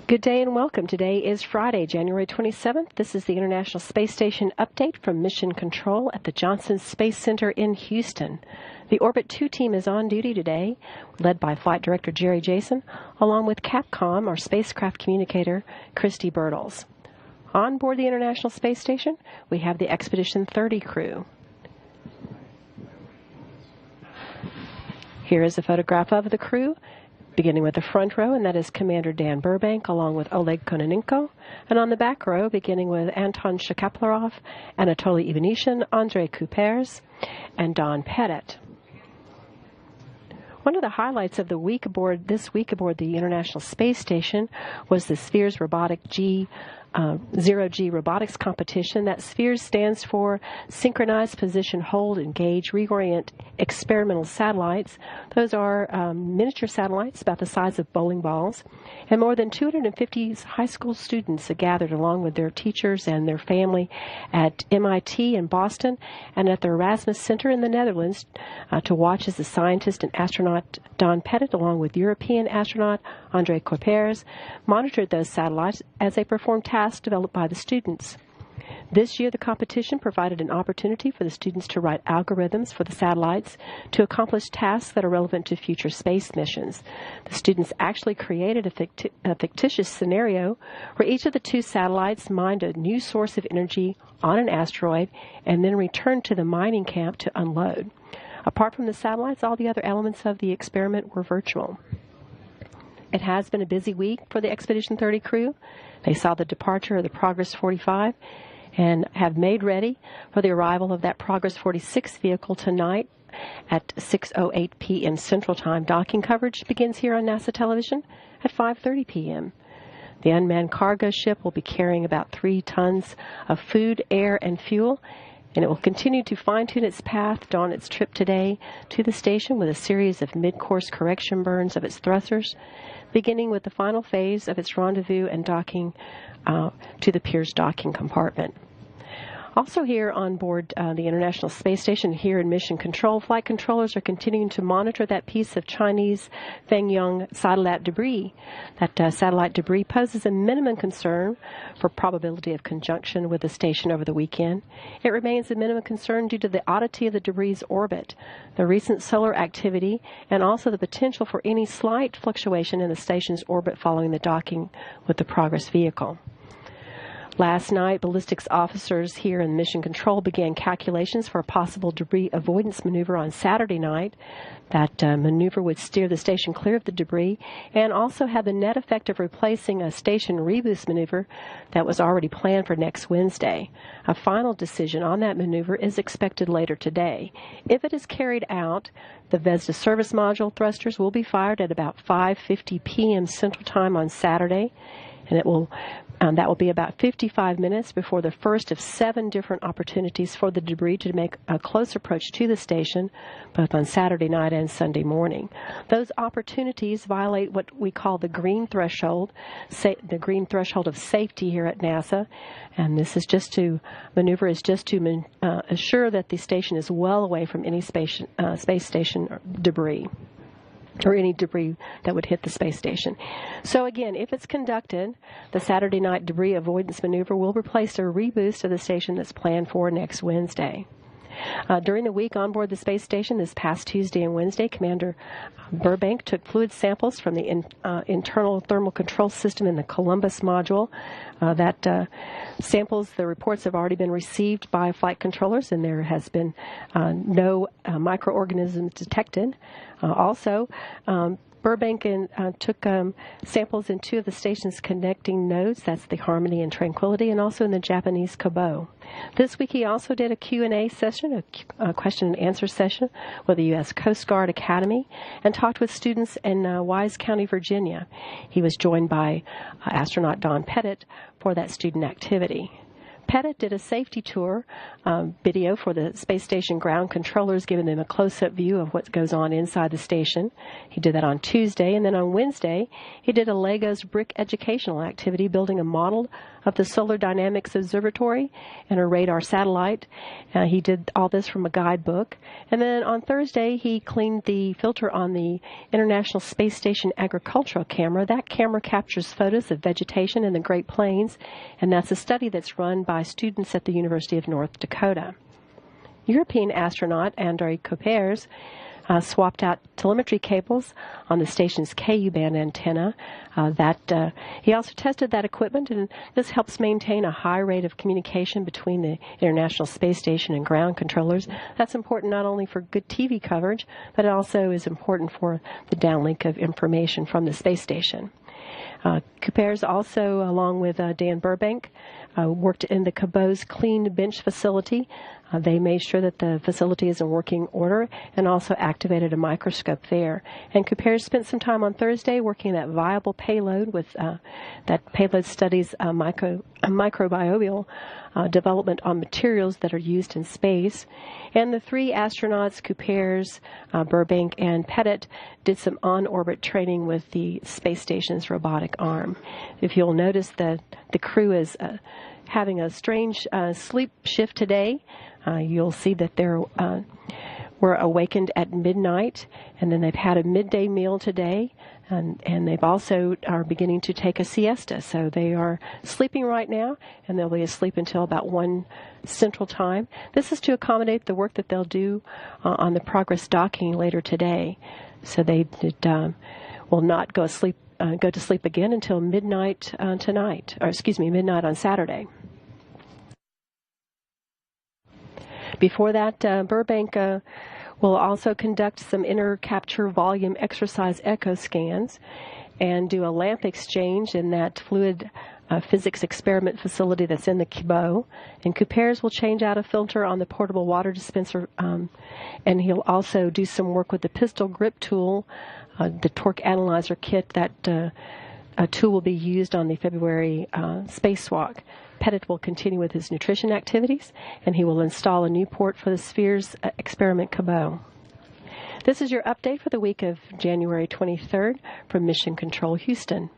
Good day and welcome. Today is Friday, January 27th. This is the International Space Station update from Mission Control at the Johnson Space Center in Houston. The Orbit 2 team is on duty today, led by Flight Director Jerry Jason, along with Capcom, our spacecraft communicator, Christy Bertels. On board the International Space Station, we have the Expedition 30 crew. Here is a photograph of the crew, beginning with the front row, and that is Commander Dan Burbank, along with Oleg Kononenko. And on the back row, beginning with Anton Shkaplerov, Anatoly Ivanishin, Andrei Kupers, and Don Pettit. One of the highlights of this week aboard the International Space Station was the Spheres Robotic Zero-G robotics competition. That SPHERES stands for Synchronized Position Hold, Engage, Reorient Experimental Satellites. Those are miniature satellites about the size of bowling balls. And more than 250 high school students are gathered along with their teachers and their family at MIT in Boston and at the Erasmus Center in the Netherlands to watch as the scientist and astronaut Don Pettit, along with European astronaut Andrei Kupers, monitored those satellites as they performed tasks developed by the students. This year, the competition provided an opportunity for the students to write algorithms for the satellites to accomplish tasks that are relevant to future space missions. The students actually created a fictitious scenario where each of the two satellites mined a new source of energy on an asteroid and then returned to the mining camp to unload. Apart from the satellites, all the other elements of the experiment were virtual. It has been a busy week for the Expedition 30 crew. They saw the departure of the Progress 45 and have made ready for the arrival of that Progress 46 vehicle tonight at 6:08 p.m. Central Time. Docking coverage begins here on NASA television at 5:30 p.m. The unmanned cargo ship will be carrying about 3 tons of food, air, and fuel, and it will continue to fine-tune its path on its trip today to the station with a series of mid-course correction burns of its thrusters, beginning with the final phase of its rendezvous and docking to the Piers docking compartment. Also here on board the International Space Station, here in Mission Control, flight controllers are continuing to monitor that piece of Chinese Fengyun satellite debris. That satellite debris poses a minimum concern for probability of conjunction with the station over the weekend. It remains a minimum concern due to the oddity of the debris' orbit, the recent solar activity, and also the potential for any slight fluctuation in the station's orbit following the docking with the Progress vehicle. Last night, ballistics officers here in Mission Control began calculations for a possible debris avoidance maneuver on Saturday night. That maneuver would steer the station clear of the debris and also have the net effect of replacing a station reboost maneuver that was already planned for next Wednesday. A final decision on that maneuver is expected later today. If it is carried out, the VESDA service module thrusters will be fired at about 5:50 p.m. Central Time on Saturday, and that will be about 55 minutes before the first of 7 different opportunities for the debris to make a close approach to the station, both on Saturday night and Sunday morning. Those opportunities violate what we call the green threshold, the green threshold of safety here at NASA, and this is just to assure that the station is well away from any space station debris, or any debris that would hit the space station. So again, if it's conducted, the Saturday night debris avoidance maneuver will replace a reboost of the station that's planned for next Wednesday. During the week on board the space station this past Tuesday and Wednesday, Commander Burbank took fluid samples from the internal thermal control system in the Columbus module. The reports have already been received by flight controllers, and there has been no microorganisms detected. Burbank took samples in 2 of the station's connecting nodes. That's the Harmony and Tranquility, and also in the Japanese Kobo. This week he also did a Q&A session, a question and answer session with the U.S. Coast Guard Academy, and talked with students in Wise County, Virginia. He was joined by astronaut Don Pettit for that student activity. Pettit did a safety tour video for the space station ground controllers, giving them a close-up view of what goes on inside the station. He did that on Tuesday, and then on Wednesday, he did a Legos brick educational activity, building a model of the Solar Dynamics Observatory and a radar satellite. He did all this from a guidebook. And then on Thursday, he cleaned the filter on the International Space Station agricultural camera. That camera captures photos of vegetation in the Great Plains, and that's a study that's run by students at the University of North Dakota. European astronaut Andrei Kuipers swapped out telemetry cables on the station's Ku-band antenna. He also tested that equipment, and this helps maintain a high rate of communication between the International Space Station and ground controllers. That's important not only for good TV coverage, but it also is important for the downlink of information from the space station. Kuipers also, along with Dan Burbank, worked in the Cabot's clean bench facility. They made sure that the facility is in working order and also activated a microscope there. And Kuipers spent some time on Thursday working that viable payload with that payload studies microbial development on materials that are used in space. And the three astronauts, Kuipers, Burbank, and Pettit, did some on-orbit training with the space station's robotic arm. If you'll notice that the crew is having a strange sleep shift today. You'll see that they were awakened at midnight, and then they've had a midday meal today, and they've also are beginning to take a siesta. So they are sleeping right now, and they'll be asleep until about 1 Central Time. This is to accommodate the work that they'll do on the Progress docking later today. So they will not go to sleep again until midnight tonight, or midnight on Saturday. Before that, Burbank will also conduct some inner capture volume exercise echo scans and do a lamp exchange in that fluid physics experiment facility that's in the Cabot. And Kuipers will change out a filter on the portable water dispenser, and he'll also do some work with the pistol grip tool, the torque analyzer kit. That tool will be used on the February spacewalk. Pettit will continue with his nutrition activities, and he will install a new port for the Spheres experiment Cabot. This is your update for the week of January 23rd from Mission Control Houston.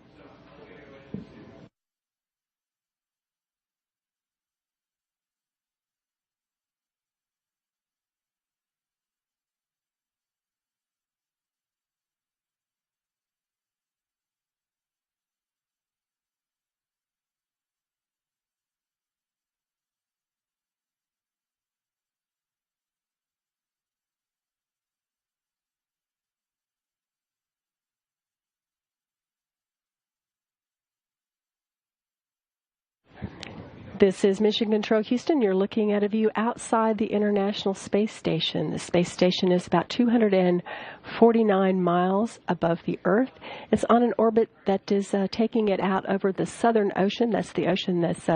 This is Mission Control Houston. You're looking at a view outside the International Space Station. The space station is about 249 miles above the Earth. It's on an orbit that is taking it out over the Southern Ocean. That's the ocean that's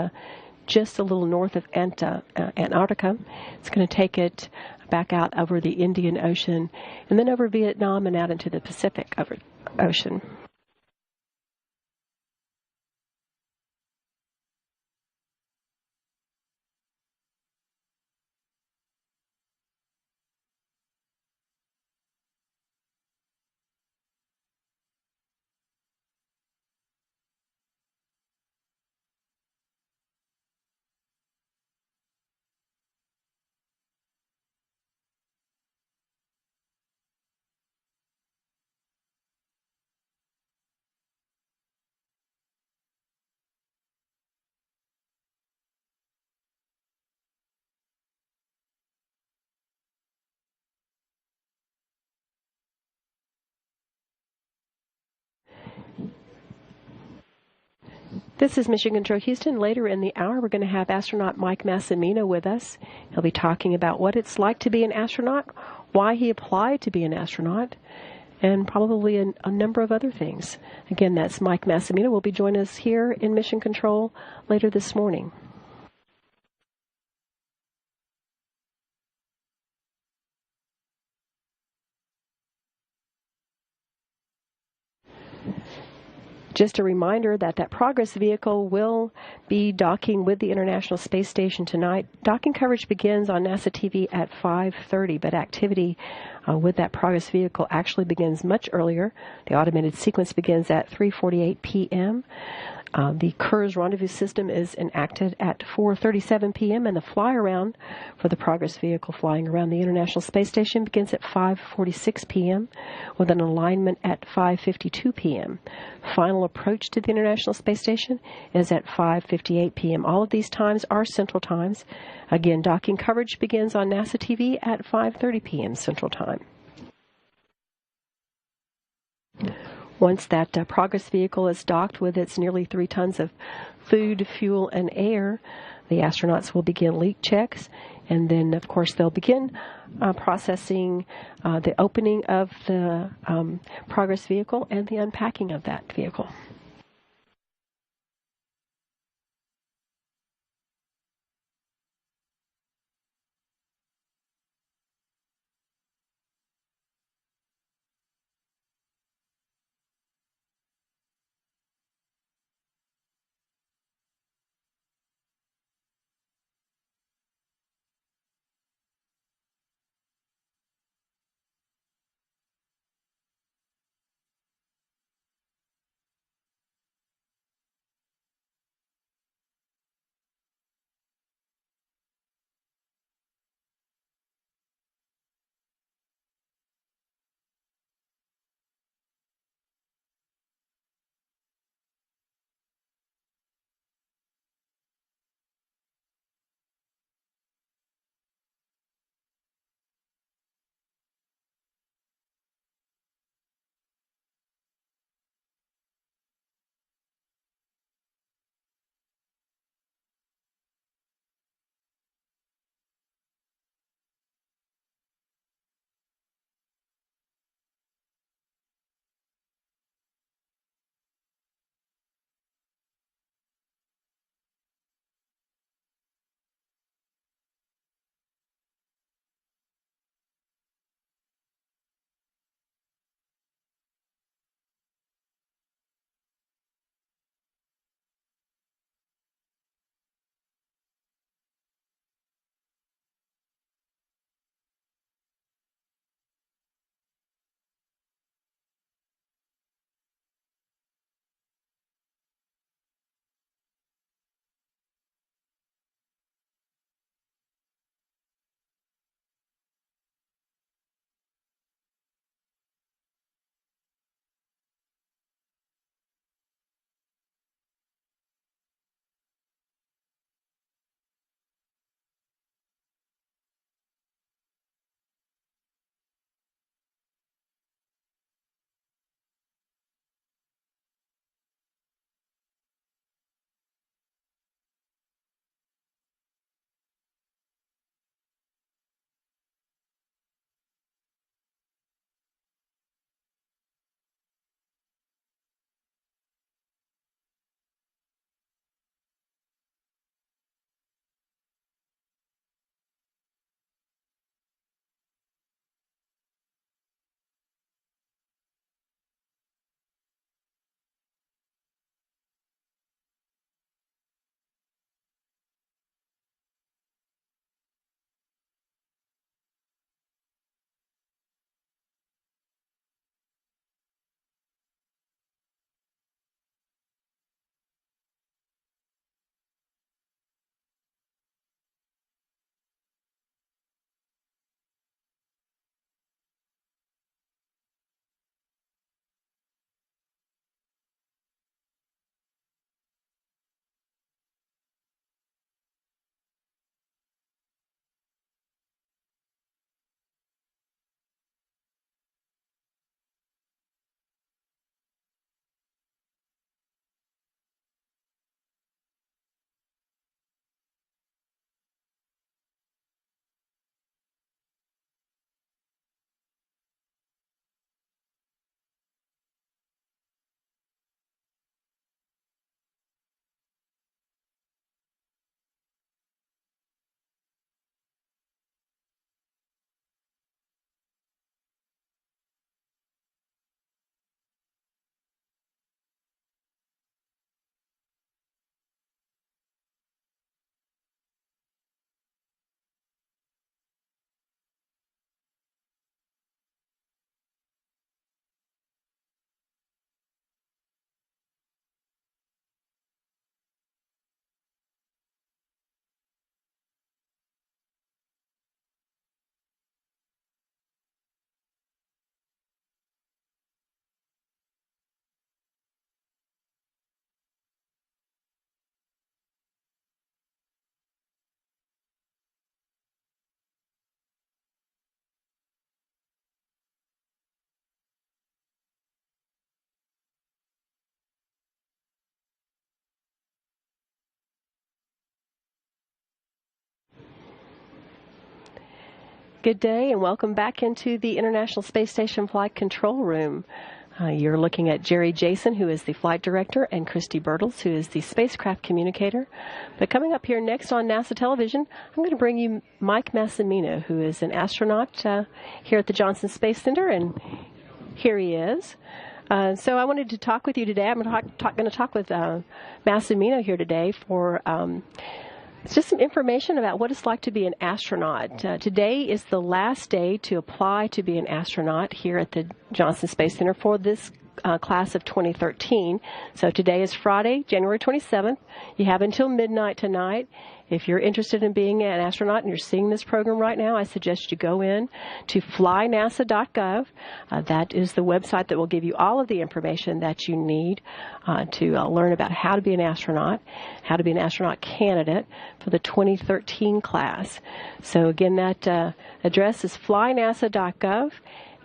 just a little north of Antarctica. It's going to take it back out over the Indian Ocean and then over Vietnam and out into the Pacific Ocean. This is Mission Control Houston. Later in the hour, we're going to have astronaut Mike Massimino with us. He'll be talking about what it's like to be an astronaut, why he applied to be an astronaut, and probably a number of other things. Again, that's Mike Massimino. Will be joining us here in Mission Control later this morning. Just a reminder that that Progress vehicle will be docking with the International Space Station tonight. Docking coverage begins on NASA TV at 5:30, but activity with that Progress vehicle actually begins much earlier. The automated sequence begins at 3:48 p.m. The Kerr's rendezvous system is enacted at 4:37 p.m. and the fly around for the Progress vehicle flying around the International Space Station begins at 5:46 p.m. with an alignment at 5:52 p.m. Final approach to the International Space Station is at 5:58 p.m. All of these times are Central Times. Again, docking coverage begins on NASA TV at 5:30 p.m. Central Time. Once that Progress vehicle is docked with its nearly 3 tons of food, fuel, and air, the astronauts will begin leak checks, and then, of course, they'll begin processing the opening of the Progress vehicle and the unpacking of that vehicle. Good day, and welcome back into the International Space Station Flight Control Room. You're looking at Jerry Jason, who is the flight director, and Christy Bertels, who is the spacecraft communicator. But coming up here next on NASA television, I'm going to bring you Mike Massimino, who is an astronaut here at the Johnson Space Center, and here he is. So I wanted to talk with you today. I'm going to talk with Massimino here today for just some information about what it's like to be an astronaut. Today is the last day to apply to be an astronaut here at the Johnson Space Center for this class of 2013. So today is Friday, January 27th. You have until midnight tonight. If you're interested in being an astronaut and you're seeing this program right now, I suggest you go in to flynasa.gov. That is the website that will give you all of the information that you need to learn about how to be an astronaut candidate for the 2013 class. So again, that address is flynasa.gov.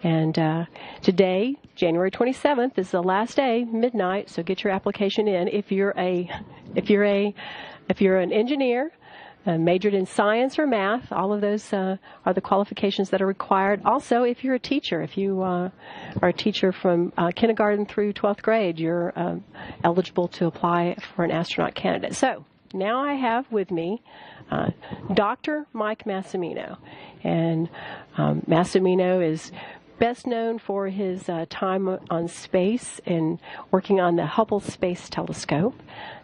And today, January 27th, is the last day, midnight. So get your application in. If you're an engineer, majored in science or math, all of those are the qualifications that are required. Also, if you're a teacher, if you are a teacher from kindergarten through 12th grade, you're eligible to apply for an astronaut candidate. So now I have with me Dr. Mike Massimino. And Massimino is best known for his time on space and working on the Hubble Space Telescope.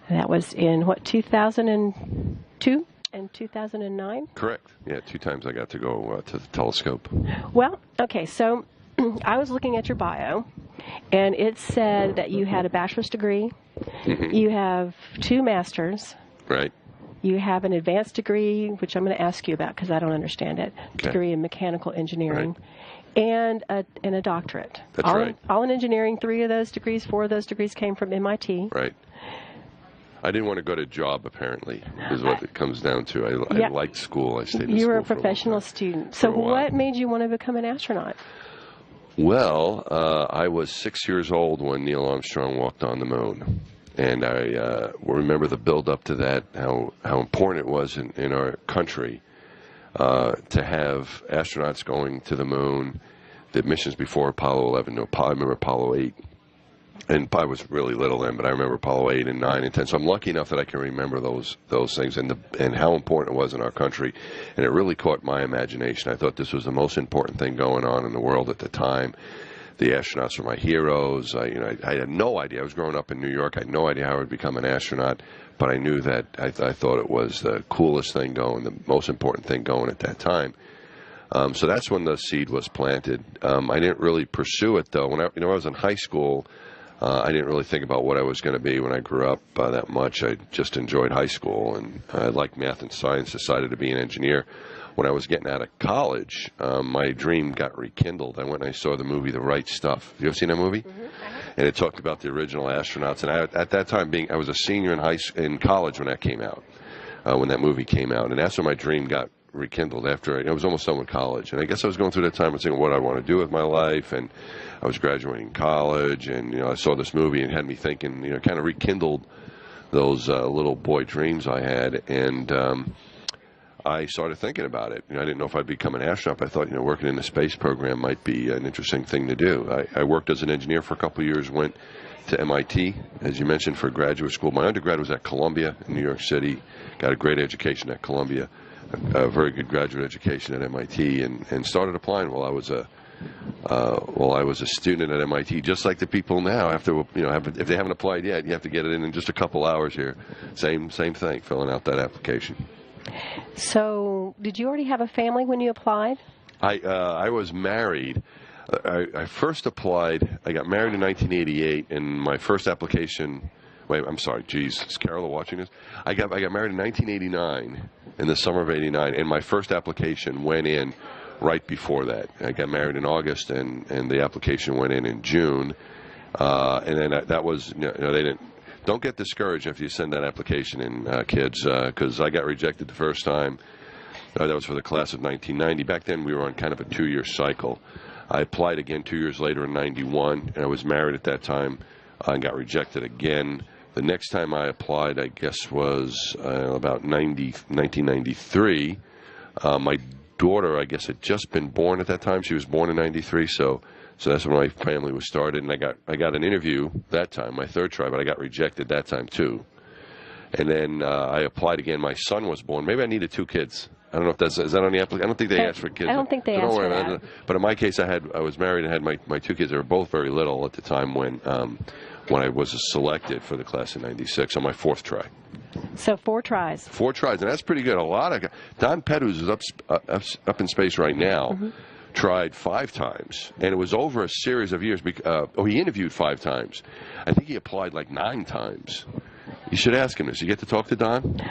That was in, 2002 and 2009? Correct. Yeah, 2 times I got to go to the telescope. Well, okay, so I was looking at your bio, and it said that you had a bachelor's degree. Mm-hmm. You have 2 masters. Right. You have an advanced degree, which I'm going to ask you about because I don't understand it, degree in mechanical engineering. Right. And a doctorate. That's right. All in engineering. 4 of those degrees came from MIT. Right. I didn't want to go to job, apparently, is what it comes down to. I liked school. I stayed in school. You were a professional student. So what made you want to become an astronaut? Well, I was 6 years old when Neil Armstrong walked on the moon. And I remember the build-up to that, how important it was in our country to have astronauts going to the moon. The missions before Apollo 11, I remember Apollo 8. And I was really little then, but I remember Apollo 8 and 9 and 10. So I'm lucky enough that I can remember those things and how important it was in our country. And it really caught my imagination. I thought this was the most important thing going on in the world at the time. The astronauts were my heroes. I had no idea. I was growing up in New York. I had no idea how I would become an astronaut, but I knew that I thought it was the coolest thing going, the most important thing going at that time. So that's when the seed was planted. I didn't really pursue it, though. When I was in high school, I didn't really think about what I was going to be when I grew up that much. I just enjoyed high school, and I liked math and science, decided to be an engineer. When I was getting out of college, my dream got rekindled. I went and I saw the movie The Right Stuff. Have you ever seen that movie? Mm-hmm. And it talked about the original astronauts. And at that time, I was a senior in college when that came out, when that movie came out. And that's when my dream got rekindled after I was almost done with college. And I guess I was going through that time and thinking what I want to do with my life. And I was graduating college, and I saw this movie and it had me thinking, kind of rekindled those little boy dreams I had. And I started thinking about it. I didn't know if I'd become an astronaut, but I thought, working in the space program might be an interesting thing to do. I worked as an engineer for a couple of years, went to MIT, as you mentioned, for graduate school. My undergrad was at Columbia in New York City, got a great education at Columbia, a very good graduate education at MIT, and started applying while I was a student at MIT, just like the people now. After if they haven't applied yet, you have to get it in just a couple hours here. Same thing, filling out that application. So, did you already have a family when you applied? I was married. I first applied. I got married in 1988, and my first application. Wait, I'm sorry. Geez, is Carol watching this? I got married in 1989, in the summer of '89, and my first application went in right before that. I got married in August, and the application went in June, and then that was they didn't. Don't get discouraged if you send that application in, kids, because I got rejected the first time. That was for the class of 1990. Back then, we were on kind of a 2-year cycle. I applied again 2 years later in 91, and I was married at that time and got rejected again. The next time I applied, I guess, was about 1993. My daughter, I guess, had just been born at that time. She was born in '93, so that's when my family was started. And I got an interview that time, my third try, but I got rejected that time too. And then I applied again. My son was born. Maybe I needed 2 kids. I don't know if is that on the application. I don't think they asked for kids. I don't think they asked for that. But in my case, I was married and had my 2 kids. They were both very little at the time when I was selected for the class of '96 on my 4th try. So 4 tries. 4 tries, and that's pretty good. A lot of Don Pett, who's up in space right now, tried 5 times, and it was over a series of years. He interviewed 5 times. I think he applied like 9 times. You should ask him this. You get to talk to Don?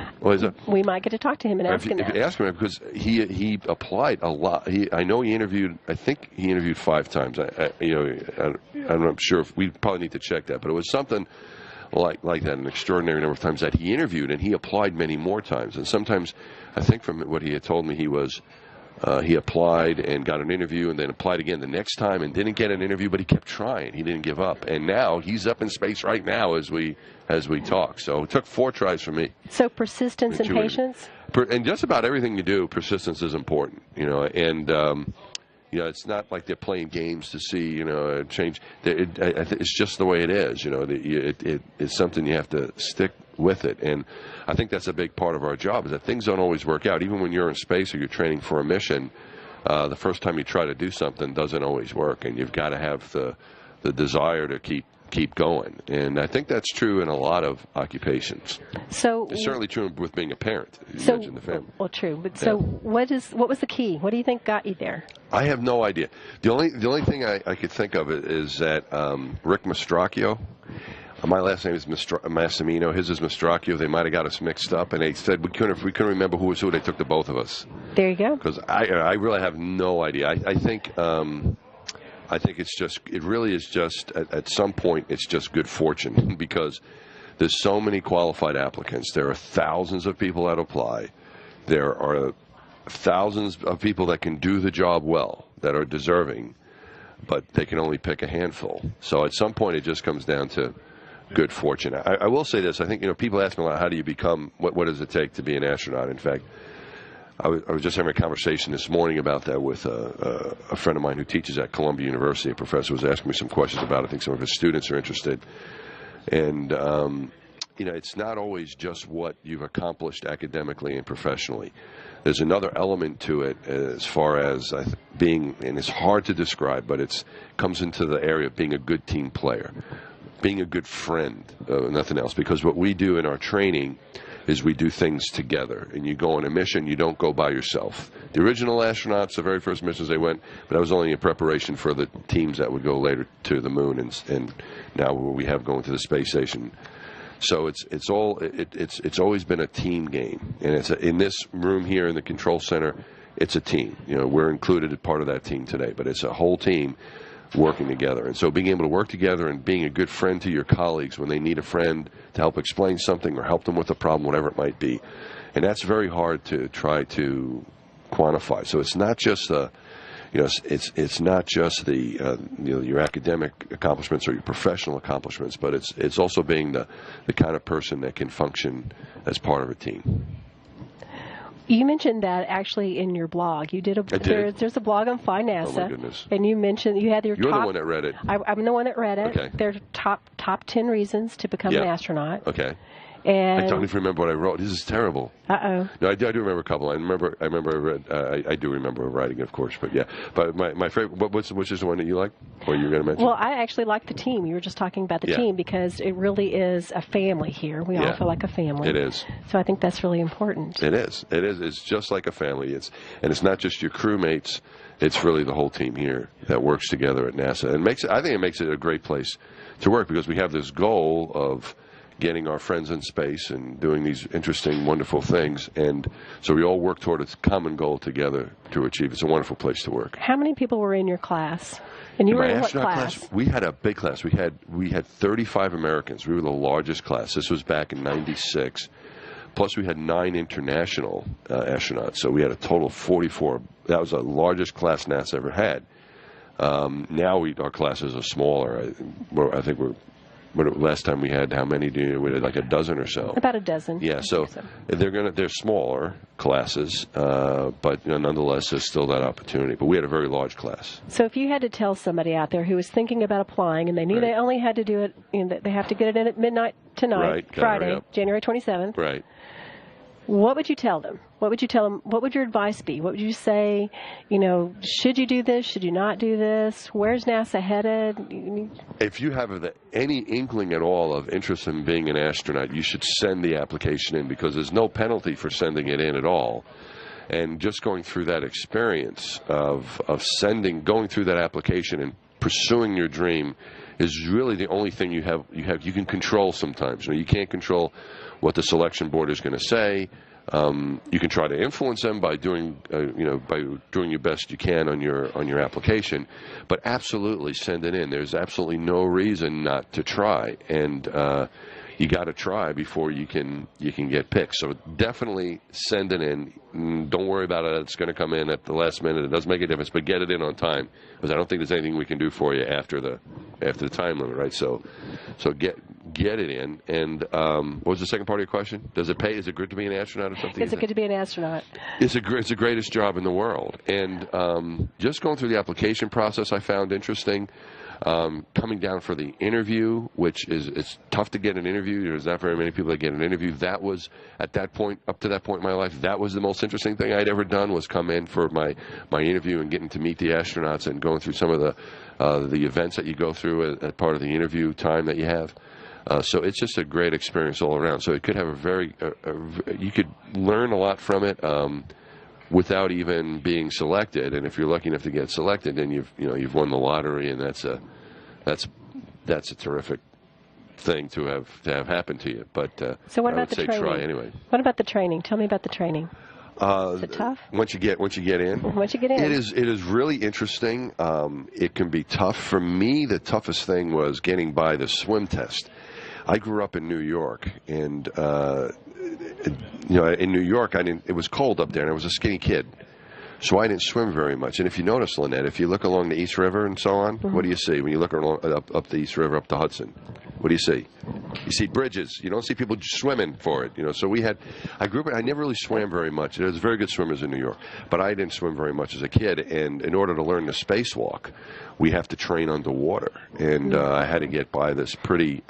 We might get to talk to him and ask him that. Ask him because he applied a lot. I know he interviewed. I think he interviewed 5 times. I'm not sure if we probably need to check that, but it was something like that, an extraordinary number of times that he interviewed, and he applied many more times. And sometimes, I think from what he had told me, he applied and got an interview and then applied again the next time and didn't get an interview, but he kept trying. He didn't give up. And now he's up in space right now as we talk. So it took 4 tries for me. So persistence and patience? And just about everything you do, persistence is important, and it's not like they're playing games to see, change. It's just the way it is, it's something you have to stick with it. And I think that's a big part of our job, is that things don't always work out. Even when you're in space or you're training for a mission, the first time you try to do something doesn't always work, and you've got to have the desire to keep going. And I think that's true in a lot of occupations. So it's certainly true with being a parent. You mentioned the family. Well, true. But so what was the key? What do you think got you there? I have no idea. The only thing I could think of is that Rick Mastracchio. My last name is Massimino. His is Mastracchio. They might have got us mixed up, and they said we couldn't remember who was who. They took the both of us. There you go. Because I really have no idea. I think it really is just at some point it's just good fortune because there's so many qualified applicants. There are thousands of people that apply. There are thousands of people that can do the job well, that are deserving, but they can only pick a handful. So at some point it just comes down to good fortune. I will say this. I think people ask me a lot, how do you become, what does it take to be an astronaut? In fact, I was just having a conversation this morning about that with a friend of mine who teaches at Columbia University. A professor was asking me some questions about it. I think some of his students are interested. And, it's not always just what you've accomplished academically and professionally. There's another element to it as far as being, and it's hard to describe, but it comes into the area of being a good team player, being a good friend, nothing else. Because what we do in our training is we do things together. And you go on a mission, you don't go by yourself. The original astronauts, the very first missions they went, but that was only in preparation for the teams that would go later to the moon, and now we have going to the space station. So it's always been a team game, and in this room here in the control center, it's a team. We're included as part of that team today, but it's a whole team working together. And so being able to work together and being a good friend to your colleagues when they need a friend to help explain something or help them with a problem, whatever it might be, and that's very hard to try to quantify. So it's not just it's not just your academic accomplishments or your professional accomplishments, but it's also being the kind of person that can function as part of a team. You mentioned that actually in your blog. You did there's a blog on Fly NASA. Oh my goodness! And you mentioned you had your You're top. The one that read it. I'm the one that read it. Okay. There's top 10 reasons to become an astronaut. Okay. And I don't even remember what I wrote. This is terrible. Uh-oh. No, I do remember a couple. I remember I read. I do remember writing it, of course. But yeah. But my favorite. Which is the one that you like? Or you're going to mention? Well, I actually like the team. You were just talking about the team because it really is a family here. We all feel like a family. It is. So I think that's really important. It is. It is. It's just like a family. It's not just your crewmates. It's really the whole team here that works together at NASA. And I think it makes it a great place to work because we have this goal of getting our friends in space and doing these interesting, wonderful things. And so we all work toward a common goal together to achieve. It's a wonderful place to work. How many people were in your class? And you were in what class? We had a big class. We had 35 Americans. We were the largest class. This was back in '96. Plus, we had 9 international astronauts. So we had a total of 44. That was the largest class NASA ever had. Now our classes are smaller. I think we're last time we had, how many do you, we had like a dozen or so. About a dozen. Yeah, so they're smaller classes, but nonetheless, there's still that opportunity. But we had a very large class. So if you had to tell somebody out there who was thinking about applying and they knew they only had to do it, they have to get it in at midnight tonight, Friday, January 27th. Right. What would you tell them? What would you tell them? What would your advice be? What would you say? Should you do this? Should you not do this? Where's NASA headed? If you have any inkling at all of interest in being an astronaut, you should send the application in, because there's no penalty for sending it in at all. And just going through that experience of going through that application and pursuing your dream is really the only thing you can control sometimes. You can't control what the selection board is going to say. You can try to influence them by doing your best you can on your application, but absolutely send it in. There's absolutely no reason not to try, and you got to try before you can get picked. So definitely send it in. Don't worry about it. It's going to come in at the last minute. It doesn't make a difference, but get it in on time, because I don't think there's anything we can do for you after the time limit, right? So get it in. And what was the second part of your question? Does it pay? Is it good to be an astronaut or something? Is it good to be an astronaut? It's the greatest job in the world. And just going through the application process, I found interesting. Coming down for the interview, which it's tough to get an interview. There's not very many people that get an interview. That was, at that point, up to that point in my life, that was the most interesting thing I'd ever done, was come in for my interview and getting to meet the astronauts and going through some of the events that you go through as part of the interview time that you have. So it's just a great experience all around. So it could have you could learn a lot from it. Without even being selected, and if you're lucky enough to get selected, then you've won the lottery, and that's a terrific thing to have happened to you. But so what about I would say try anyway. What about the training? Tell me about the training. Is it tough? Once you get in, it is really interesting. It can be tough. For me, the toughest thing was getting by the swim test. I grew up in New York, and in New York, it was cold up there, and I was a skinny kid, so I didn't swim very much. And if you notice, Lynette, if you look along the East River and so on, what do you see when you look up the East River, up the Hudson? What do you see? You see bridges. You don't see people swimming for it. So I grew up. I never really swam very much. There's very good swimmers in New York, but I didn't swim very much as a kid. And in order to learn the spacewalk, we have to train underwater, and I had to get by this pretty.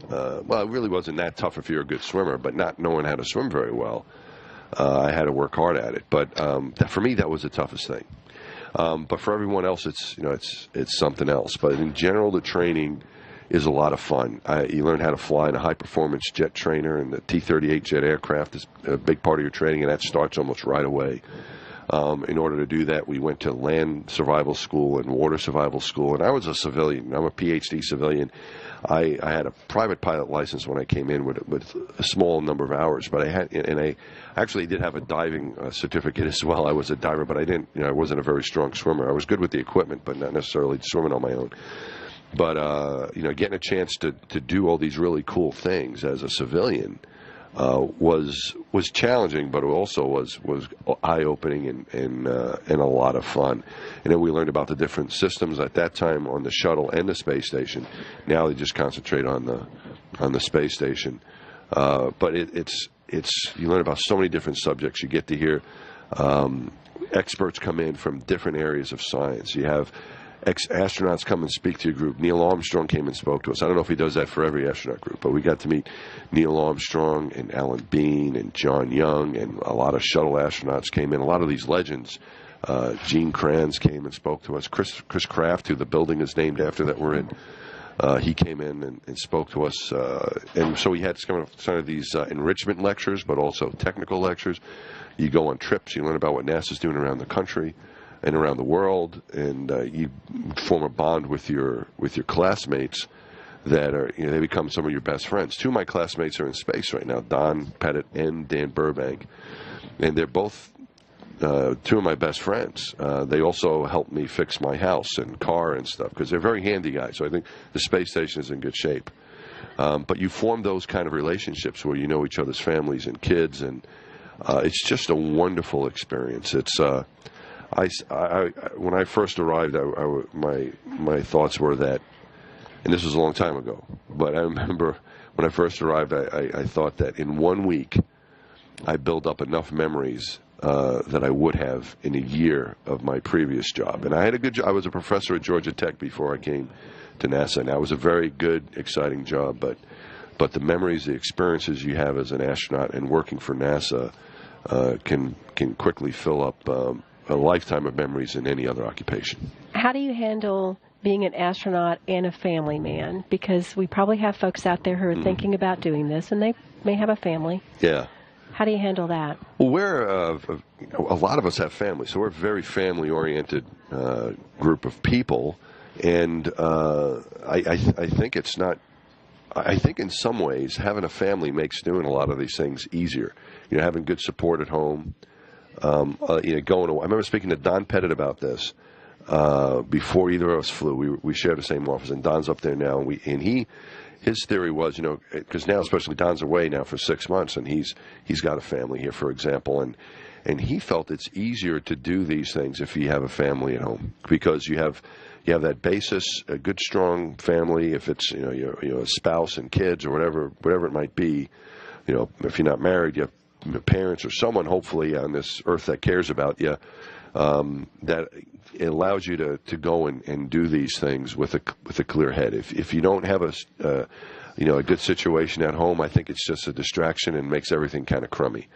Well, it really wasn't that tough if you're a good swimmer, but not knowing how to swim very well, I had to work hard at it. But for me, that was the toughest thing. But for everyone else, it's something else. But in general, the training is a lot of fun. You learn how to fly in a high-performance jet trainer, and the T-38 jet aircraft is a big part of your training, and that starts almost right away. In order to do that, we went to land survival school and water survival school, and I was a civilian. I'm a PhD civilian. I had a private pilot license when I came in with a small number of hours, but I actually did have a diving certificate as well. I was a diver, but I wasn't a very strong swimmer. I was good with the equipment, but not necessarily swimming on my own. But getting a chance to do all these really cool things as a civilian was challenging, but it also was eye-opening and a lot of fun. And then we learned about the different systems at that time on the shuttle and the space station. Now they just concentrate on the space station. But it's you learn about so many different subjects. You get to hear experts come in from different areas of science. You have astronauts come and speak to your group. Neil Armstrong came and spoke to us. I don't know if he does that for every astronaut group, but we got to meet Neil Armstrong and Alan Bean and John Young, and a lot of shuttle astronauts came in. A lot of these legends. Gene Kranz came and spoke to us. Chris Kraft, who the building is named after that we're in, he came in and spoke to us. And so we had some of these enrichment lectures, but also technical lectures. You go on trips. You learn about what NASA's doing around the country and around the world, and you form a bond with your classmates that are, they become some of your best friends. Two of my classmates are in space right now, Don Pettit and Dan Burbank, and they're both two of my best friends. They also helped me fix my house and car and stuff, because they're very handy guys, so I think the space station is in good shape. But you form those kind of relationships where you know each other's families and kids, and it's just a wonderful experience. It's when I first arrived, my thoughts were that and this was a long time ago, but I remember when I first arrived, I thought that in 1 week I built up enough memories that I would have in a year of my previous job. And I had a good job. I was a professor at Georgia Tech before I came to NASA, and that was a very good, exciting job. But the memories, the experiences you have as an astronaut and working for NASA can quickly fill up a lifetime of memories in any other occupation. How do you handle being an astronaut and a family man? Because we probably have folks out there who are thinking about doing this, and they may have a family. Yeah. How do you handle that? Well, we're a lot of us have families, so we're a very family-oriented group of people, and I think it's not. I think in some ways having a family makes doing a lot of these things easier. You know, having good support at home. Going away. I remember speaking to Don Pettit about this before either of us flew. We shared the same office, and Don's up there now, and his theory was, because now especially Don's away now for 6 months, and he's got a family here, for example, and he felt it's easier to do these things if you have a family at home, because you have that basis, a good strong family. If it's a spouse and kids or whatever it might be, if you're not married, you have parents or someone hopefully on this earth that cares about you, that it allows you to go and do these things with a clear head. If you don't have a good situation at home, I think it's just a distraction and makes everything kind of crummy.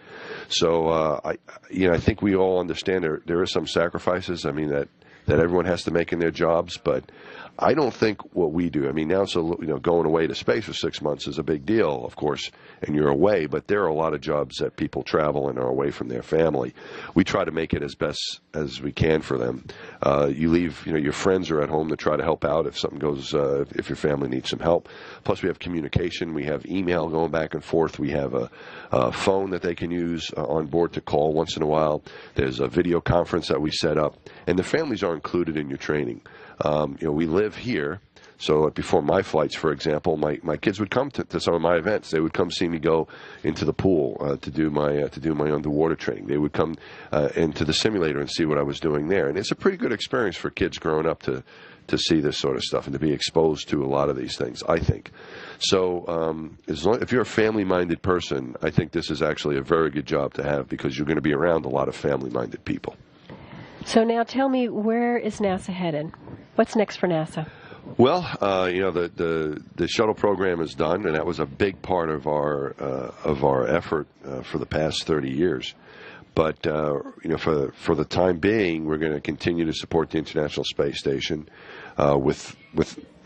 So I think we all understand there are some sacrifices. I mean that everyone has to make in their jobs, but I don't think what we do. I mean, now going away to space for 6 months is a big deal, of course, and you're away. But there are a lot of jobs that people travel and are away from their family. We try to make it as best as we can for them. You leave, your friends are at home to try to help out if something goes, if your family needs some help. Plus, we have communication. We have email going back and forth. We have a phone that they can use on board to call once in a while. There's a video conference that we set up, and the families are included in your training. We live here, so before my flights, for example, my kids would come to some of my events. They would come see me go into the pool to do my underwater training. They would come into the simulator and see what I was doing there, and it's a pretty good experience for kids growing up to see this sort of stuff and to be exposed to a lot of these things, I think. So if you're a family-minded person, I think this is actually a very good job to have, because you're going to be around a lot of family-minded people. So now tell me, where is NASA headed? What's next for NASA? Well, the shuttle program is done, and that was a big part of our effort for the past 30 years. But for the time being, we're going to continue to support the International Space Station with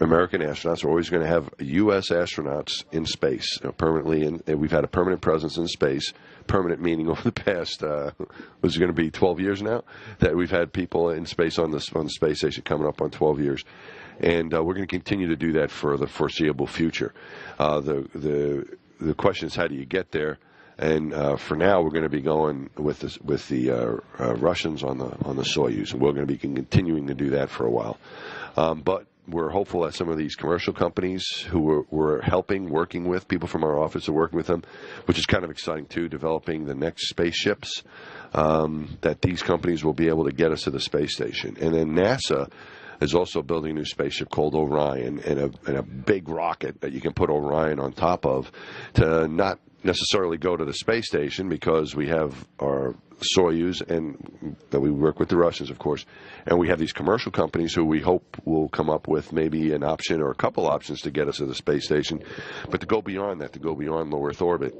American astronauts. We're always going to have U.S. astronauts in space permanently, and we've had a permanent presence in space. Permanent meaning over the past, was it going to be 12 years now that we've had people in space on the space station, coming up on 12 years. And we're going to continue to do that for the foreseeable future. The question is, how do you get there? And for now, we're going to be going with the Russians on the Soyuz, and we're going to be continuing to do that for a while. But we're hopeful that some of these commercial companies who we're working with, people from our office are working with them, which is kind of exciting too, developing the next spaceships, that these companies will be able to get us to the space station. And then NASA is also building a new spaceship called Orion, and a big rocket that you can put Orion on top of, to not necessarily go to the space station, because we have our Soyuz, and that we work with the Russians, of course, and we have these commercial companies who we hope will come up with maybe an option or a couple options to get us to the space station. But to go beyond that, to go beyond low Earth orbit,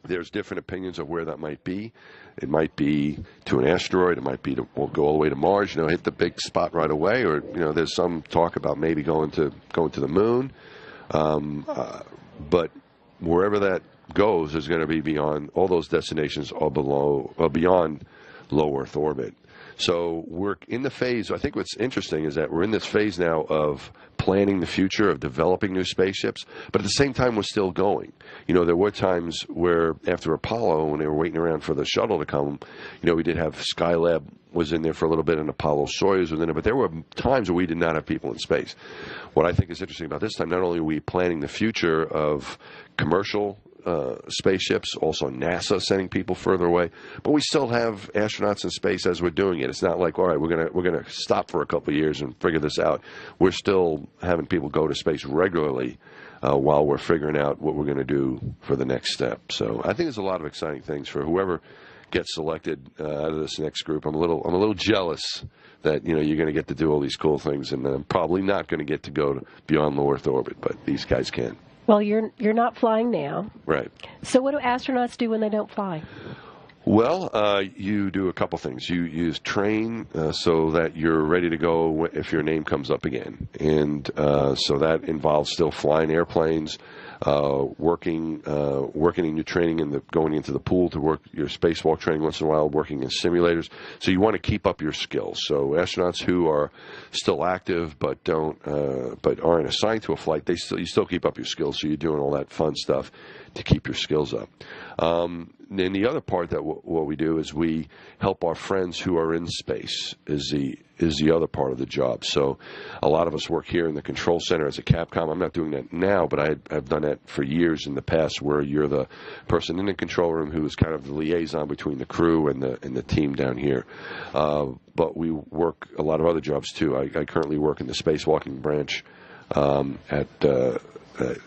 there's different opinions of where that might be. It might be to an asteroid. It might be to go all the way to Mars. Hit the big spot right away. Or there's some talk about maybe going to the moon. But wherever that goes is going to be beyond all those destinations, are beyond low Earth orbit. So we're in the phase. I think what's interesting is that we're in this phase now of planning the future, of developing new spaceships, but at the same time we're still going. There were times where after Apollo, when they were waiting around for the shuttle to come, we did have Skylab was in there for a little bit, and Apollo Soyuz was in there, but there were times where we did not have people in space. What I think is interesting about this time, not only are we planning the future of commercial spaceships, also NASA sending people further away. But we still have astronauts in space as we're doing it. It's not like, all right, we're gonna stop for a couple of years and figure this out. We're still having people go to space regularly while we're figuring out what we're going to do for the next step. So I think there's a lot of exciting things for whoever gets selected out of this next group. I'm a little jealous that you're going to get to do all these cool things, and I'm probably not going to get to go beyond low Earth orbit, but these guys can. Well, you're not flying now. Right. So what do astronauts do when they don't fly? Well, you do a couple things. You train so that you're ready to go if your name comes up again. And so that involves still flying airplanes, working in your training and going into the pool to work your spacewalk training once in a while, working in simulators. So you want to keep up your skills. So astronauts who are still active but aren't assigned to a flight, you still keep up your skills. So you're doing all that fun stuff to keep your skills up. Then the other part that what we do is we help our friends who are in space is the other part of the job. So a lot of us work here in the control center as a Capcom. I'm not doing that now, but I've done that for years in the past, where you're the person in the control room who is kind of the liaison between the crew and the team down here. But we work a lot of other jobs too. I currently work in the spacewalking branch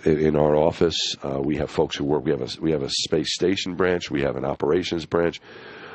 in our office. We have folks who work. We have a space station branch. We have an operations branch.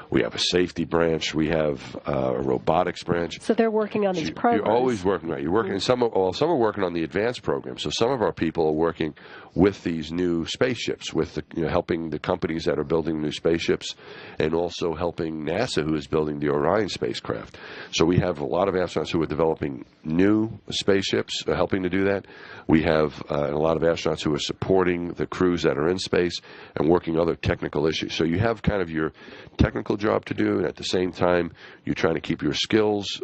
We have a safety branch. We have a robotics branch. So they're working on these programs. You're always working, right? You're working. Some are working on the advanced program. So some of our people are working with these new spaceships, with helping the companies that are building new spaceships, and also helping NASA, who is building the Orion spacecraft. So we have a lot of astronauts who are developing new spaceships, helping to do that. We have a lot of astronauts who are supporting the crews that are in space and working other technical issues. So you have kind of your technical job to do, and at the same time, you're trying to keep your skills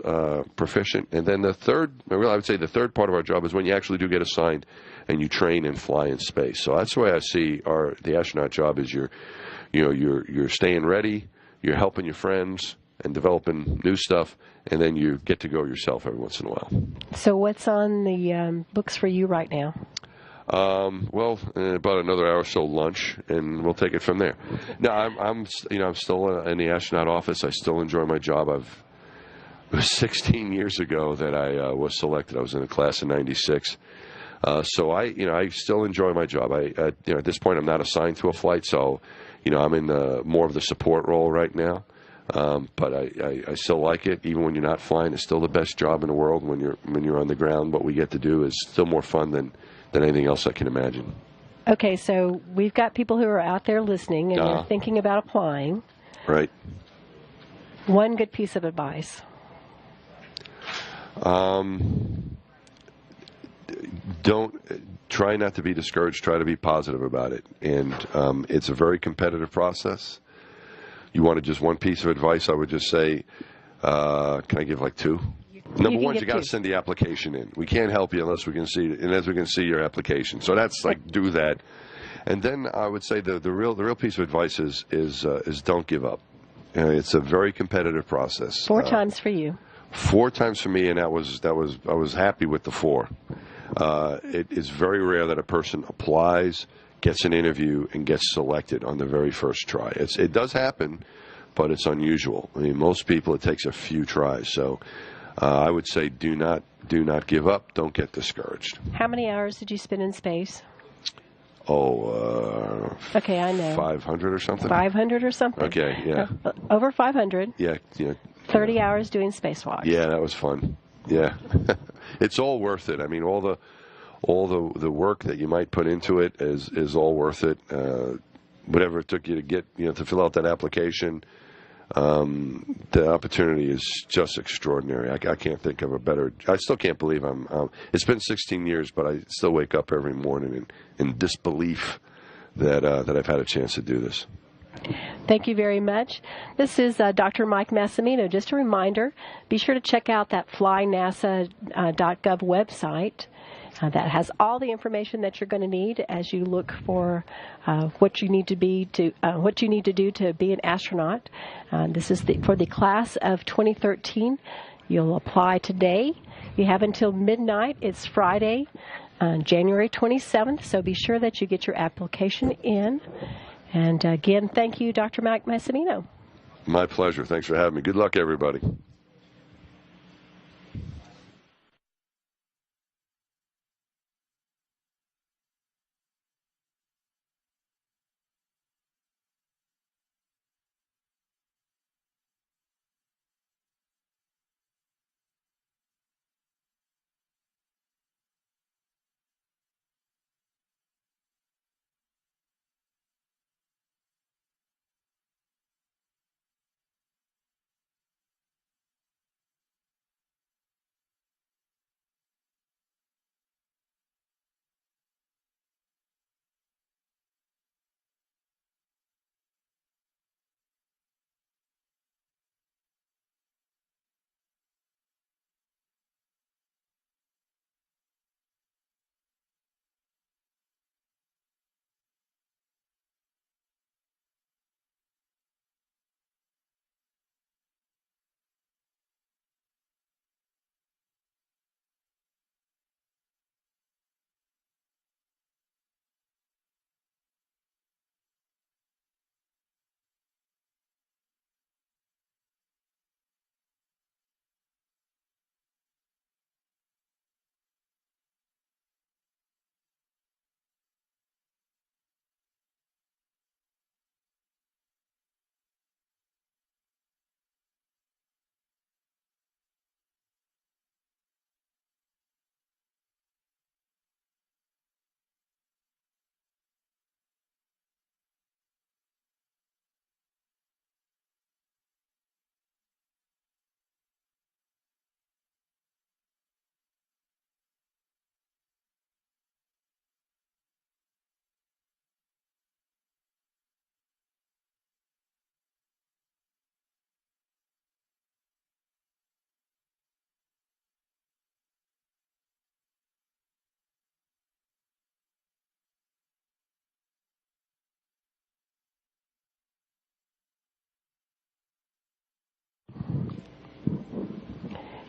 proficient. And then I would say the third part of our job is when you actually do get assigned and you train and fly in space. So that's the way I see the astronaut job is you're staying ready, you're helping your friends and developing new stuff, and then you get to go yourself every once in a while. So what's on the books for you right now? Well, about another hour or so lunch, and we'll take it from there. No, I'm still in the astronaut office. I still enjoy my job. It was 16 years ago that I was selected. I was in the class of '96. So I still enjoy my job. At this point, I'm not assigned to a flight, so I'm in more of the support role right now. But I still like it, even when you're not flying. It's still the best job in the world when you're on the ground. What we get to do is still more fun than anything else I can imagine. Okay, so we've got people who are out there listening and they're thinking about applying. Right. One good piece of advice. Try not to be discouraged. Try to be positive about it. And it's a very competitive process. You wanted just one piece of advice, I would just say, can I give like two? Number one, you got to send the application in. We can't help you unless we can see your application. So that's do that. And then I would say the real piece of advice is don't give up. It's a very competitive process. 4 times for you. 4 times for me, and I was happy with the 4. It is very rare that a person applies, gets an interview, and gets selected on the very first try. It does happen, but it's unusual. I mean, most people, it takes a few tries. So I would say do not give up. Don't get discouraged. How many hours did you spend in space? Okay, I know. 500 or something? 500 or something. Okay, yeah. Over 500. Yeah. 30 hours doing spacewalks. Yeah, that was fun. Yeah. It's all worth it. I mean, all the work that you might put into it is all worth it. Whatever it took you to get, to fill out that application, the opportunity is just extraordinary. I can't think of a better. I still can't believe it's been 16 years, but I still wake up every morning in disbelief that I've had a chance to do this. Thank you very much. This is Dr. Mike Massimino. Just a reminder, be sure to check out that flynasa.gov website. That has all the information that you're going to need as you look for what you need to do to be an astronaut. This is for the class of 2013. You'll apply today, You have until midnight. It's Friday, January 27th, so be sure that you get your application in. And again, thank you, Dr. Mike Massimino. My pleasure. Thanks for having me. Good luck, everybody.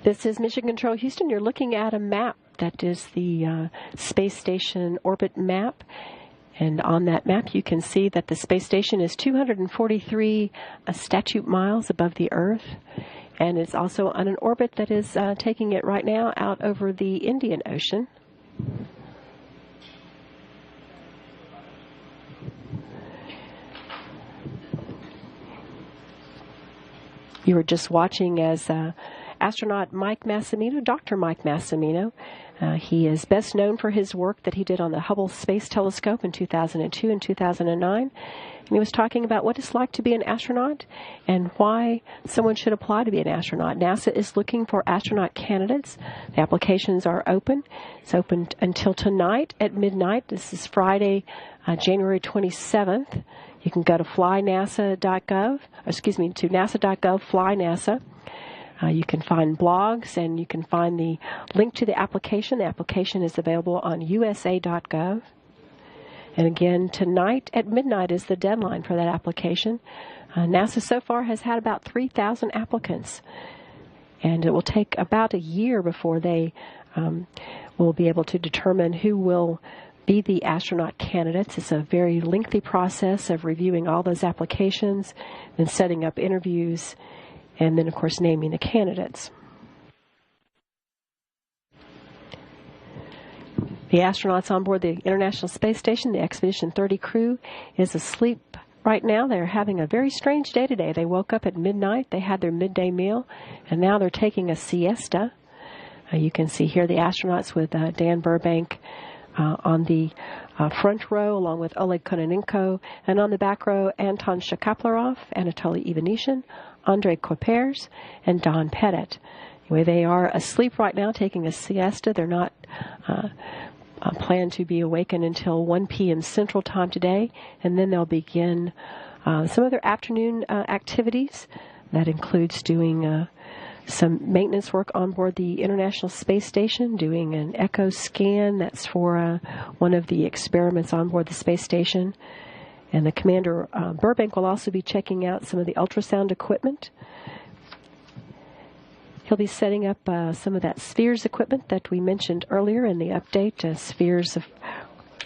This is Mission Control Houston. You're looking at a map that is the space station orbit map. And on that map, you can see that the space station is 243 statute miles above the Earth. And it's also on an orbit that is taking it right now out over the Indian Ocean. You were just watching as astronaut Mike Massimino, Dr. Mike Massimino. He is best known for his work that he did on the Hubble Space Telescope in 2002 and 2009. And he was talking about what it's like to be an astronaut and why someone should apply to be an astronaut. NASA is looking for astronaut candidates. The applications are open. It's open until tonight at midnight. This is Friday, January 27th. You can go to flynasa.gov, to nasa.gov, fly NASA. You can find blogs, and you can find the link to the application. The application is available on usa.gov. And again, tonight at midnight is the deadline for that application. NASA so far has had about 3,000 applicants, and it will take about a year before they will be able to determine who will be the astronaut candidates. It's a very lengthy process of reviewing all those applications and setting up interviews, and then, of course, naming the candidates. The astronauts on board the International Space Station, the Expedition 30 crew, is asleep right now. They're having a very strange day today. They woke up at midnight, they had their midday meal, and now they're taking a siesta. You can see here the astronauts with Dan Burbank on the front row, along with Oleg Kononenko, and on the back row, Anton Shkaplerov, Anatoly Ivanishin, Andrei Kuipers, and Don Pettit. Anyway, they are asleep right now, taking a siesta. They're not planned to be awakened until 1 p.m. Central Time today, and then they'll begin some of their afternoon activities. That includes doing some maintenance work on board the International Space Station, doing an echo scan. That's for one of the experiments on board the space station. And the Commander Burbank will also be checking out some of the ultrasound equipment. He'll be setting up some of that Spheres equipment that we mentioned earlier in the update. Spheres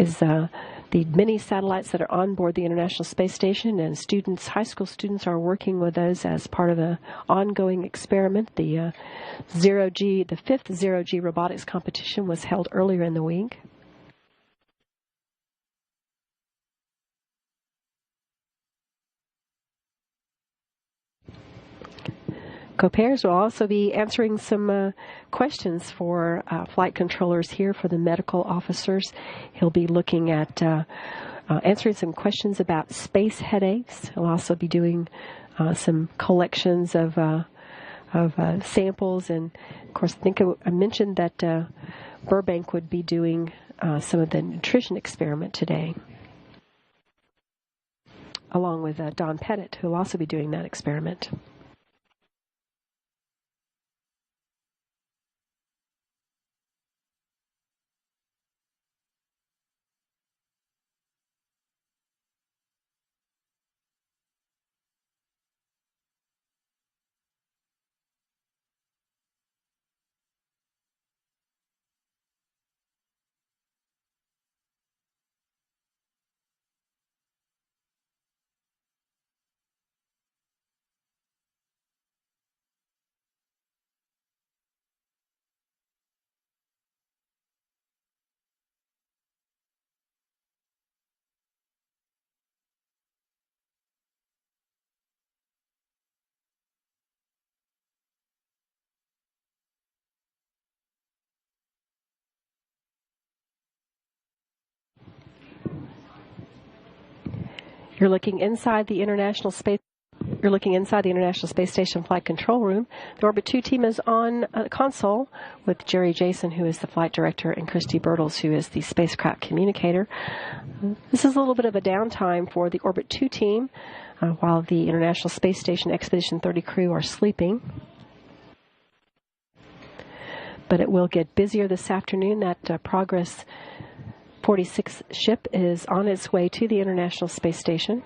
is the mini satellites that are on board the International Space Station, and students, high school students, are working with those as part of the ongoing experiment. The fifth zero-G robotics competition was held earlier in the week. Co-pairs will also be answering some questions for flight controllers here for the medical officers. He'll be looking at answering some questions about space headaches. He'll also be doing some collections of samples, and of course, I think I mentioned that Burbank would be doing some of the nutrition experiment today, along with Don Pettit, who will also be doing that experiment. You're looking inside the International Space Station Flight Control Room. The Orbit 2 team is on a console with Jerry Jason, who is the flight director, and Christy Bertels, who is the spacecraft communicator. This is a little bit of a downtime for the Orbit 2 team while the International Space Station Expedition 30 crew are sleeping. But it will get busier this afternoon. That Progress 46 ship is on its way to the International Space Station.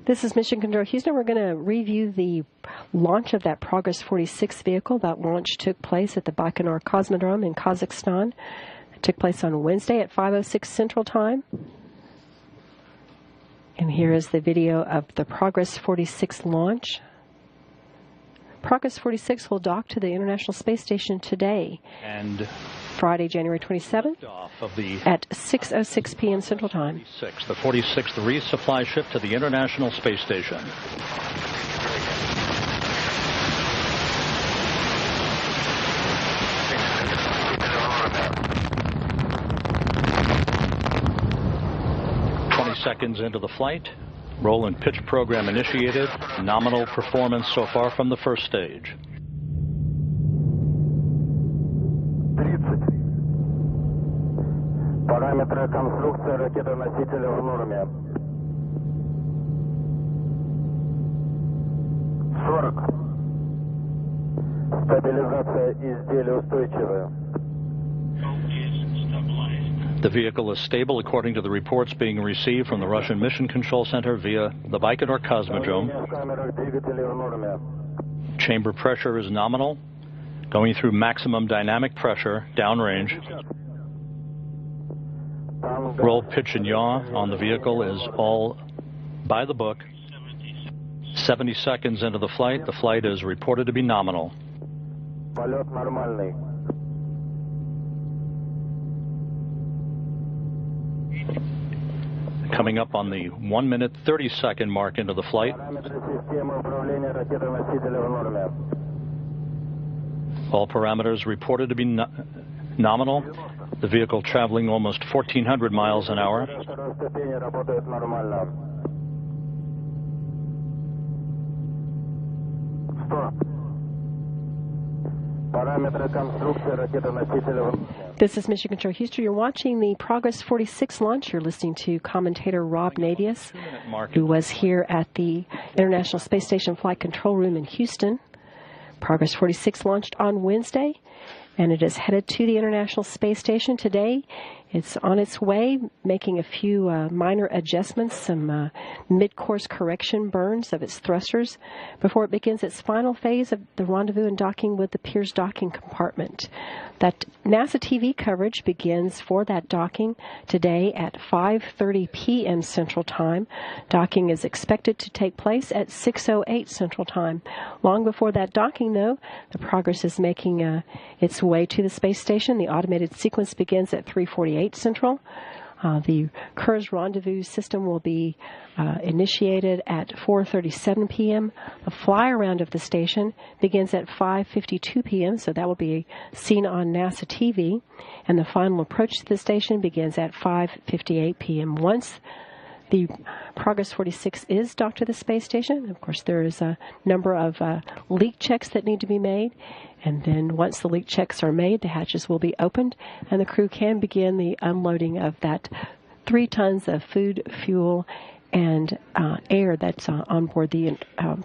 This is Mission Control Houston. We're going to review the launch of that Progress 46 vehicle. That launch took place at the Baikonur Cosmodrome in Kazakhstan. It took place on Wednesday at 5:06 Central Time. And here is the video of the Progress 46 launch. Progress 46 will dock to the International Space Station today, and Friday, January 27th, at 6:06 p.m. Central Time. The 46th resupply ship to the International Space Station. Seconds into the flight, roll and pitch program initiated, nominal performance so far from the first stage. 30. Параметры конструкции ракеты-носителя в норме. 40. Стабилизация изделия устойчивая. The vehicle is stable according to the reports being received from the Russian Mission Control Center via the Baikonur Cosmodrome. Chamber pressure is nominal, going through maximum dynamic pressure downrange. Roll, pitch, and yaw on the vehicle is all by the book. 70 seconds into the flight is reported to be nominal. Полет нормальный. Coming up on the 1 minute 30-second mark into the flight. All parameters reported to be nominal. The vehicle traveling almost 1,400 miles an hour. This is Mission Control Houston. You're watching the Progress 46 launch. You're listening to commentator Rob Nadius, who was here at the International Space Station Flight Control Room in Houston. Progress 46 launched on Wednesday, and it is headed to the International Space Station today. It's on its way, making a few minor adjustments, some mid-course correction burns of its thrusters before it begins its final phase of the rendezvous and docking with the Pirs docking compartment. That NASA TV coverage begins for that docking today at 5:30 p.m. Central Time. Docking is expected to take place at 6:08 Central Time. Long before that docking, though, the Progress is making its way to the space station. The automated sequence begins at 3:48 Central. The Pirs rendezvous system will be initiated at 4:37 p.m. The fly around of the station begins at 5:52 p.m., so that will be seen on NASA TV. And the final approach to the station begins at 5:58 p.m. Once the Progress 46 is docked to the space station, of course, there is a number of leak checks that need to be made. And then once the leak checks are made, the hatches will be opened, and the crew can begin the unloading of that 3 tons of food, fuel, and air that's on board the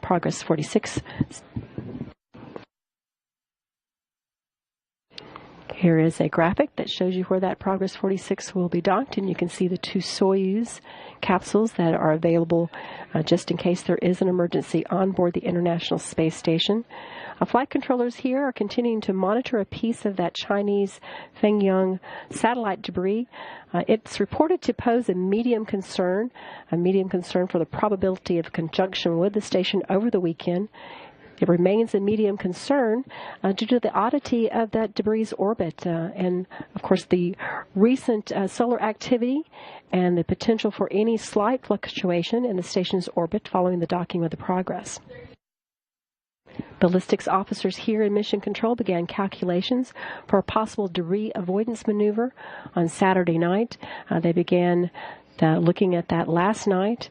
Progress 46. Here is a graphic that shows you where that Progress 46 will be docked, and you can see the 2 Soyuz capsules that are available just in case there is an emergency on board the International Space Station. Flight controllers here are continuing to monitor a piece of that Chinese Fengyang satellite debris. It's reported to pose a medium concern for the probability of conjunction with the station over the weekend. It remains a medium concern due to the oddity of that debris' orbit and, of course, the recent solar activity and the potential for any slight fluctuation in the station's orbit following the docking with the Progress. Ballistics officers here in Mission Control began calculations for a possible debris avoidance maneuver on Saturday night. They began looking at that last night.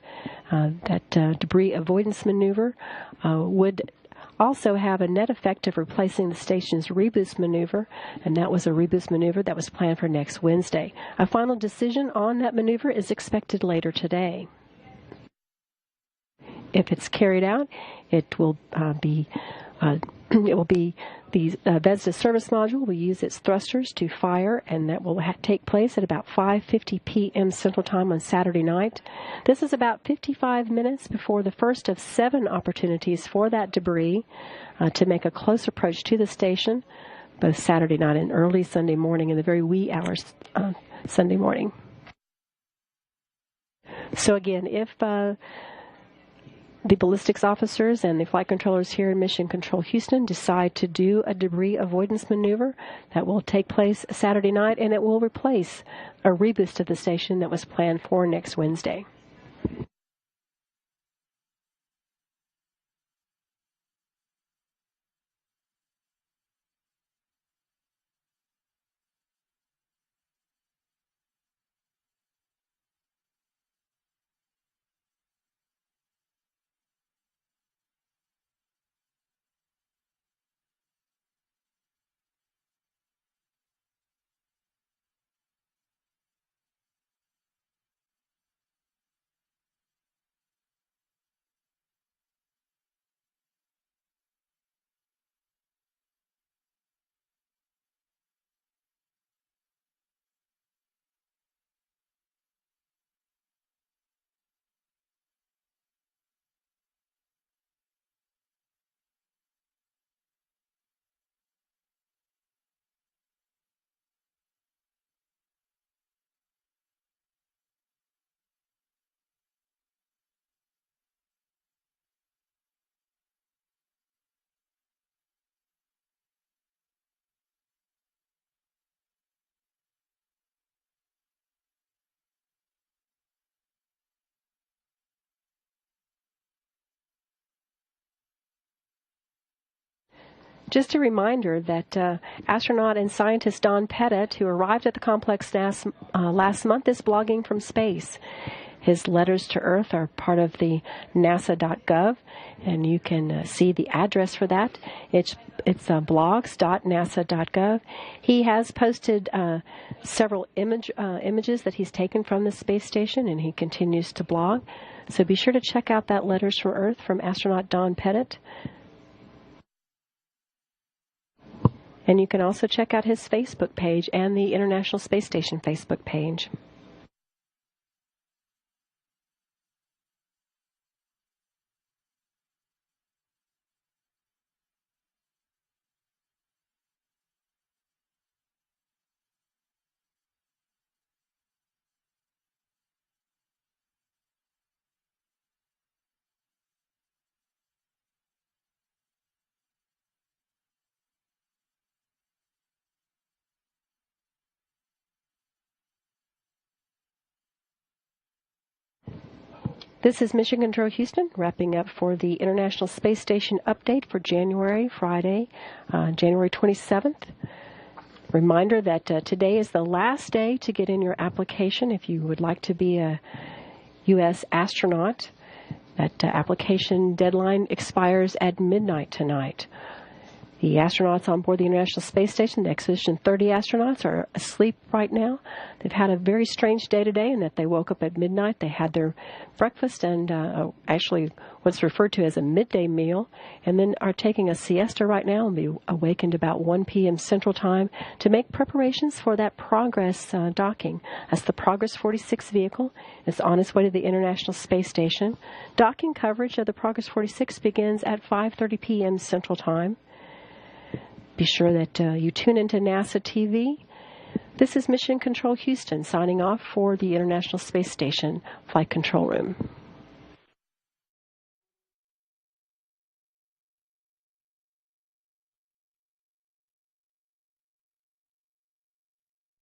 That debris avoidance maneuver would also have a net effect of replacing the station's reboost maneuver, and that was a reboost maneuver that was planned for next Wednesday. A final decision on that maneuver is expected later today. If it's carried out, it will be the VESDA service module will use its thrusters to fire, and that will take place at about 5:50 p.m. Central Time on Saturday night. This is about 55 minutes before the first of 7 opportunities for that debris to make a close approach to the station, both Saturday night and early Sunday morning in the very wee hours Sunday morning. So again, if the ballistics officers and the flight controllers here in Mission Control Houston decide to do a debris avoidance maneuver, that will take place Saturday night, and it will replace a reboost of the station that was planned for next Wednesday. Just a reminder that astronaut and scientist Don Pettit, who arrived at the complex last month, is blogging from space. His letters to Earth are part of the nasa.gov, and you can see the address for that. It's blogs.nasa.gov. He has posted several images that he's taken from the space station, and he continues to blog. So be sure to check out that Letters from Earth from astronaut Don Pettit. And you can also check out his Facebook page and the International Space Station Facebook page. This is Mission Control Houston, wrapping up for the International Space Station update for Friday, January 27th. Reminder that today is the last day to get in your application if you would like to be a U.S. astronaut. That application deadline expires at midnight tonight. The astronauts on board the International Space Station, the Expedition 30 astronauts, are asleep right now. They've had a very strange day today in that they woke up at midnight. They had their breakfast and actually what's referred to as a midday meal, and then are taking a siesta right now and be awakened about 1 p.m. Central Time to make preparations for that Progress docking. That's the Progress 46 vehicle. It's on its way to the International Space Station. Docking coverage of the Progress 46 begins at 5:30 p.m. Central Time. Be sure that you tune into NASA TV. This is Mission Control Houston signing off for the International Space Station Flight Control Room.